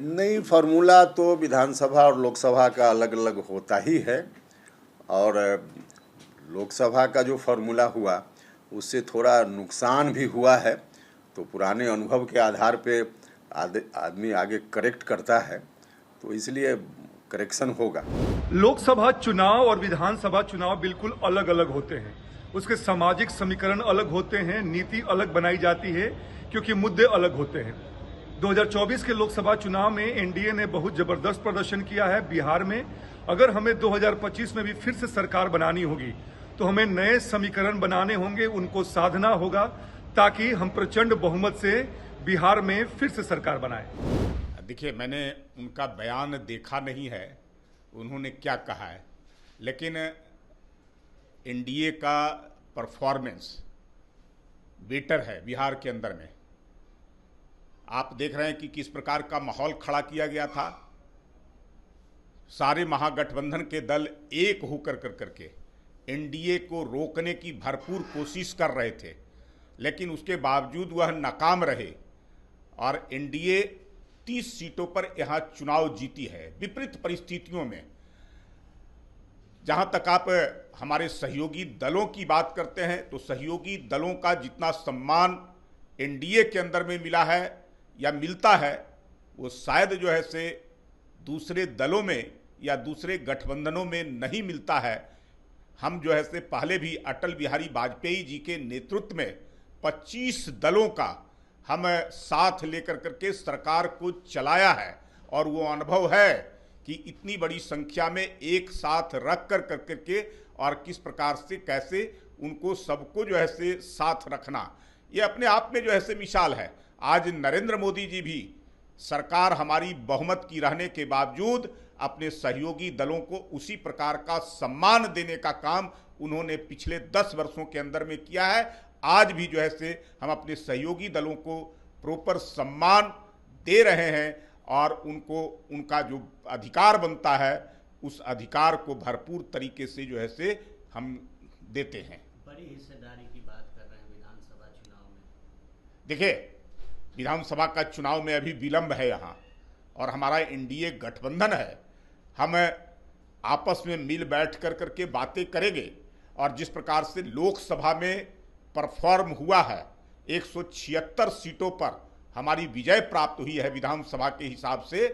नहीं, फार्मूला तो विधानसभा और लोकसभा का अलग अलग होता ही है। और लोकसभा का जो फार्मूला हुआ उससे थोड़ा नुकसान भी हुआ है, तो पुराने अनुभव के आधार पे आदमी आगे करेक्ट करता है, तो इसलिए करेक्शन होगा। लोकसभा चुनाव और विधानसभा चुनाव बिल्कुल अलग अलग होते हैं। उसके सामाजिक समीकरण अलग होते हैं, नीति अलग बनाई जाती है क्योंकि मुद्दे अलग होते हैं। 2024 के लोकसभा चुनाव में एनडीए ने बहुत जबरदस्त प्रदर्शन किया है बिहार में। अगर हमें 2025 में भी फिर से सरकार बनानी होगी तो हमें नए समीकरण बनाने होंगे, उनको साधना होगा ताकि हम प्रचंड बहुमत से बिहार में फिर से सरकार बनाएं। देखिए, मैंने उनका बयान देखा नहीं है, उन्होंने क्या कहा है, लेकिन एनडीए का परफॉर्मेंस बेटर है बिहार के अंदर में। आप देख रहे हैं कि किस प्रकार का माहौल खड़ा किया गया था। सारे महागठबंधन के दल एक होकर करके एनडीए को रोकने की भरपूर कोशिश कर रहे थे, लेकिन उसके बावजूद वह नाकाम रहे और एनडीए 30 सीटों पर यहां चुनाव जीती है विपरीत परिस्थितियों में। जहां तक आप हमारे सहयोगी दलों की बात करते हैं तो सहयोगी दलों का जितना सम्मान एनडीए के अंदर में मिला है या मिलता है, वो शायद जो है से दूसरे दलों में या दूसरे गठबंधनों में नहीं मिलता है। हम जो है से पहले भी अटल बिहारी वाजपेयी जी के नेतृत्व में 25 दलों का हम साथ लेकर करके सरकार को चलाया है और वो अनुभव है कि इतनी बड़ी संख्या में एक साथ रख कर करके और किस प्रकार से कैसे उनको सबको जो है से साथ रखना, ये अपने आप में जो है से मिसाल है। आज नरेंद्र मोदी जी भी सरकार हमारी बहुमत की रहने के बावजूद अपने सहयोगी दलों को उसी प्रकार का सम्मान देने का काम उन्होंने पिछले 10 वर्षों के अंदर में किया है। आज भी जो है से हम अपने सहयोगी दलों को प्रॉपर सम्मान दे रहे हैं और उनको उनका जो अधिकार बनता है उस अधिकार को भरपूर तरीके से जो है से हम देते हैं। बड़ी हिस्सेदारी की बात कर रहे हैं विधानसभा चुनाव में। देखिए, विधानसभा का चुनाव में अभी विलंब है यहाँ और हमारा एनडीए गठबंधन है। हम आपस में मिल बैठ कर करके बातें करेंगे और जिस प्रकार से लोकसभा में परफॉर्म हुआ है, 176 सीटों पर हमारी विजय प्राप्त हुई है विधानसभा के हिसाब से,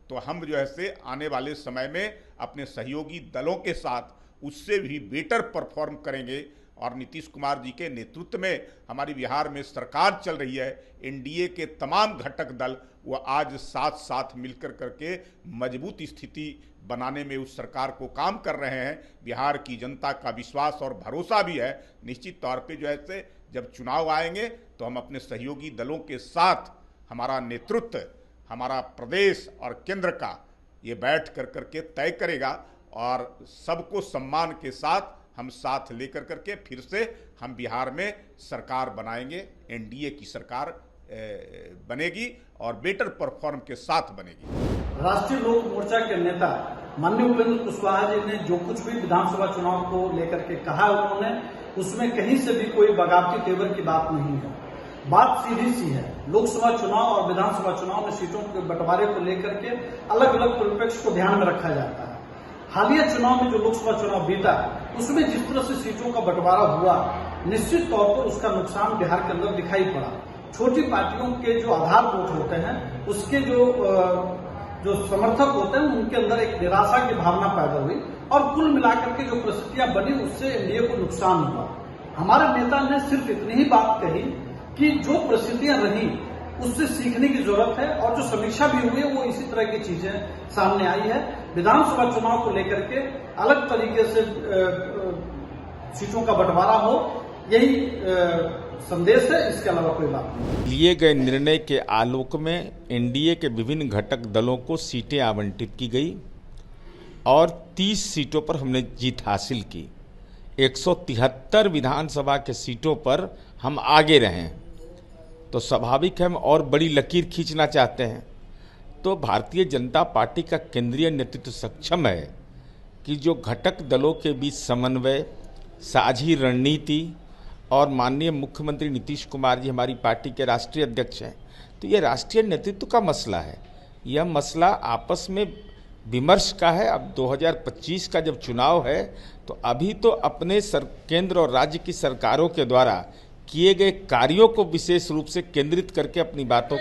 तो हम जो है से आने वाले समय में अपने सहयोगी दलों के साथ उससे भी बेटर परफॉर्म करेंगे। और नीतीश कुमार जी के नेतृत्व में हमारी बिहार में सरकार चल रही है। एनडीए के तमाम घटक दल वो आज साथ साथ मिलकर करके मजबूत स्थिति बनाने में उस सरकार को काम कर रहे हैं। बिहार की जनता का विश्वास और भरोसा भी है। निश्चित तौर पे जो है से जब चुनाव आएंगे तो हम अपने सहयोगी दलों के साथ, हमारा नेतृत्व, हमारा प्रदेश और केंद्र का ये बैठ कर करके तय करेगा और सबको सम्मान के साथ हम साथ लेकर करके फिर से हम बिहार में सरकार बनाएंगे। एनडीए की सरकार बनेगी और बेटर परफॉर्म के साथ बनेगी। राष्ट्रीय लोक मोर्चा के नेता माननीय उपेंद्र कुशवाहा जी ने जो कुछ भी विधानसभा चुनाव को लेकर के कहा, उन्होंने उसमें कहीं से भी कोई बगावती तेवर की बात नहीं है। बात सीधी सी है। लोकसभा चुनाव और विधानसभा चुनाव में सीटों के बंटवारे को लेकर के अलग अलग परिप्रेक्ष्य को ध्यान में रखा जाता है। हालिया चुनाव में जो लोकसभा चुनाव बीता उसमें जिस तरह से सीटों का बंटवारा हुआ, निश्चित तौर पर उसका नुकसान बिहार के अंदर दिखाई पड़ा। छोटी पार्टियों के जो आधार वोट होते हैं, उसके जो समर्थक होते हैं, उनके अंदर एक निराशा की भावना पैदा हुई और कुल मिलाकर के जो परिस्थितियां बनी उससे एनडीए को नुकसान हुआ। हमारे नेता ने सिर्फ इतनी ही बात कही कि जो परिस्थितियां रही उससे सीखने की जरूरत है और जो समीक्षा भी हुई है वो इसी तरह की चीजें सामने आई है। विधानसभा चुनाव को लेकर के अलग तरीके से सीटों का बंटवारा हो, यही संदेश है, इसके अलावा कोई बात नहीं। लिए गए निर्णय के आलोक में एनडीए के विभिन्न घटक दलों को सीटें आवंटित की गई और 30 सीटों पर हमने जीत हासिल की। 173 विधानसभा के सीटों पर हम आगे रहे, तो स्वाभाविक है हम और बड़ी लकीर खींचना चाहते हैं। तो भारतीय जनता पार्टी का केंद्रीय नेतृत्व सक्षम है कि जो घटक दलों के बीच समन्वय, साझी रणनीति और माननीय मुख्यमंत्री नीतीश कुमार जी हमारी पार्टी के राष्ट्रीय अध्यक्ष हैं, तो ये राष्ट्रीय नेतृत्व का मसला है। यह मसला आपस में विमर्श का है। अब 2025 का जब चुनाव है तो अभी तो अपने केंद्र और राज्य की सरकारों के द्वारा किए गए कार्यों को विशेष रूप से केंद्रित करके अपनी बातों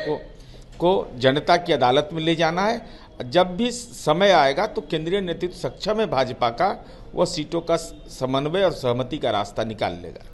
को जनता की अदालत में ले जाना है। जब भी समय आएगा तो केंद्रीय नेतृत्व सक्षम है भाजपा का, वह सीटों का समन्वय और सहमति का रास्ता निकाल लेगा।